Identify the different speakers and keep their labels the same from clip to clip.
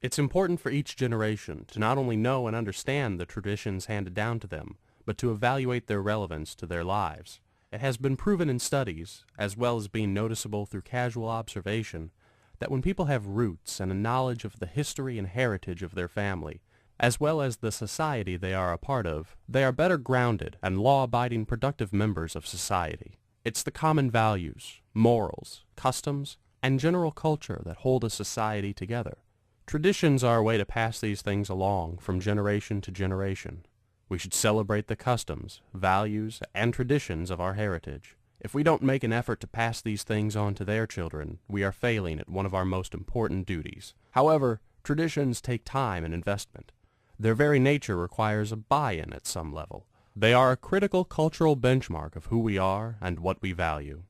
Speaker 1: It's important for each generation to not only know and understand the traditions handed down to them, but to evaluate their relevance to their lives. It has been proven in studies, as well as being noticeable through casual observation, that when people have roots and a knowledge of the history and heritage of their family, as well as the society they are a part of, they are better grounded and law-abiding productive members of society. It's the common values, morals, customs, and general culture that hold a society together. Traditions are a way to pass these things along from generation to generation. We should celebrate the customs, values, and traditions of our heritage. If we don't make an effort to pass these things on to their children, we are failing at one of our most important duties. However, traditions take time and investment. Their very nature requires a buy-in at some level. They are a critical cultural benchmark of who we are and what we value.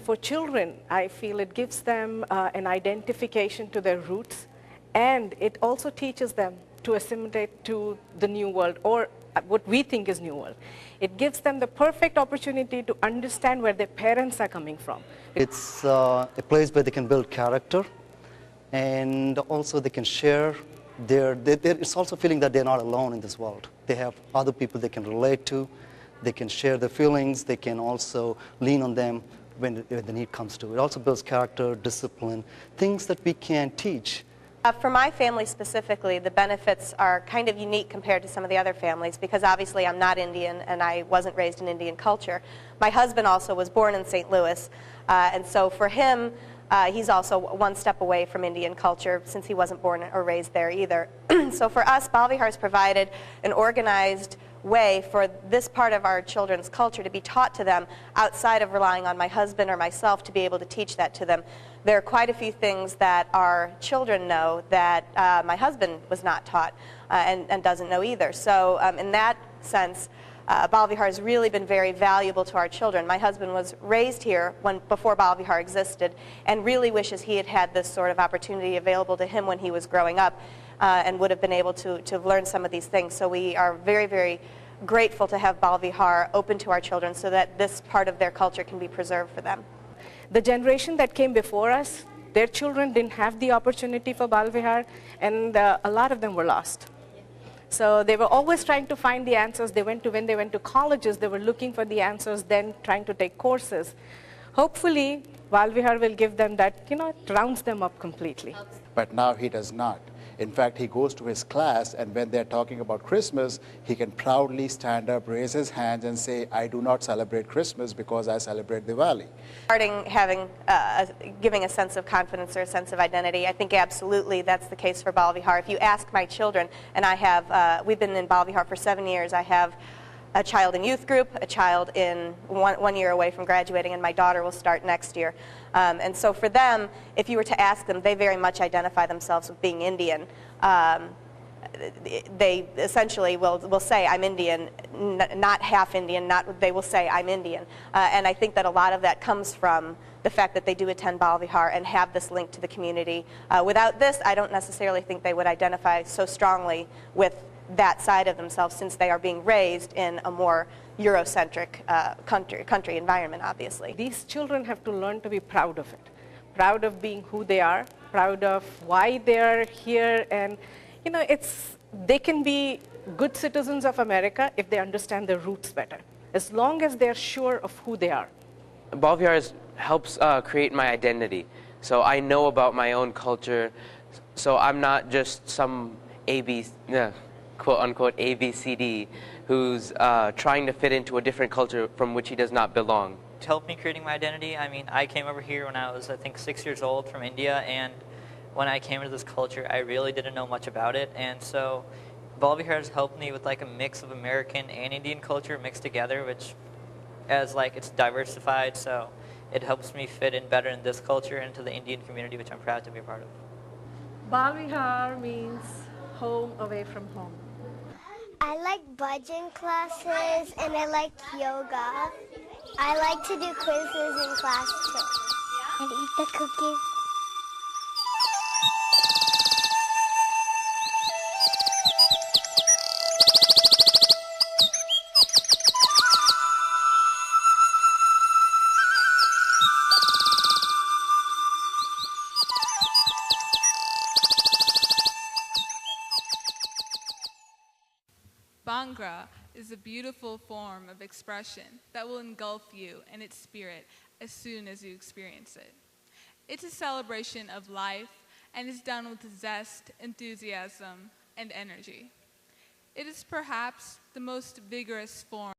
Speaker 2: For children, I feel it gives them an identification to their roots, and it also teaches them to assimilate to the new world, or what we think is new world. It gives them the perfect opportunity to understand where their parents are coming from.
Speaker 3: It's a place where they can build character, and also they can share it's also feeling that they're not alone in this world. They have other people they can relate to, they can share their feelings, they can also lean on them when the need comes to. It also builds character, discipline, things that we can teach.
Speaker 4: For my family specifically, the benefits are kind of unique compared to some of the other families because obviously I'm not Indian and I wasn't raised in Indian culture. My husband also was born in St. Louis, and so for him, he's also one step away from Indian culture since he wasn't born or raised there either. So for us, Bal Vihar has provided an organized way for this part of our children's culture to be taught to them outside of relying on my husband or myself to be able to teach that to them. There are quite a few things that our children know that my husband was not taught and doesn't know either. So in that sense, Bal Vihar has really been very valuable to our children. My husband was raised here before Bal Vihar existed and really wishes he had had this sort of opportunity available to him when he was growing up and would have been able to learn some of these things. So we are very, very grateful to have Bal Vihar open to our children so that this part of their culture can be preserved for them.
Speaker 2: The generation that came before us, their children didn't have the opportunity for Bal Vihar, and a lot of them were lost. So they were always trying to find the answers. When they went to colleges, they were looking for the answers, then trying to take courses. Hopefully, Bal Vihar will give them that, it rounds them up completely.
Speaker 5: But now he does not. In fact, he goes to his class, and when they're talking about Christmas, he can proudly stand up, raise his hands, and say, I do not celebrate Christmas because I celebrate Diwali.
Speaker 4: Giving a sense of confidence or a sense of identity, I think absolutely that's the case for Bal Vihar. If you ask my children, and we've been in Bal Vihar for 7 years, I have a child in youth group, a child in one year away from graduating, and my daughter will start next year. And so for them, if you were to ask them, they very much identify themselves with being Indian. They essentially will say, I'm Indian, not half Indian, they will say, I'm Indian. And I think that a lot of that comes from the fact that they do attend Bal Vihar and have this link to the community. Without this, I don't necessarily think they would identify so strongly with that side of themselves since they are being raised in a more Eurocentric country environment, obviously.
Speaker 2: These children have to learn to be proud of it, proud of being who they are, proud of why they are here, and they can be good citizens of America if they understand their roots better, as long as they're sure of who they are.
Speaker 6: Bal Vihar helps create my identity, so I know about my own culture, so I'm not just some quote-unquote ABCD who's trying to fit into a different culture from which he does not belong.
Speaker 7: To help me creating my identity, I came over here when I was, I think, 6 years old from India, and when I came into this culture, I really didn't know much about it, and so Bal Vihar has helped me with like a mix of American and Indian culture mixed together, which it's diversified, so it helps me fit in better in this culture and to the Indian community, which I'm proud to be a part of.
Speaker 2: Bal Vihar means home away from home.
Speaker 8: I like bhajan classes and I like yoga. I like to do quizzes in class too. And eat the cookies.
Speaker 9: Bhangra is a beautiful form of expression that will engulf you in its spirit as soon as you experience it. It's a celebration of life and is done with zest, enthusiasm, and energy. It is perhaps the most vigorous form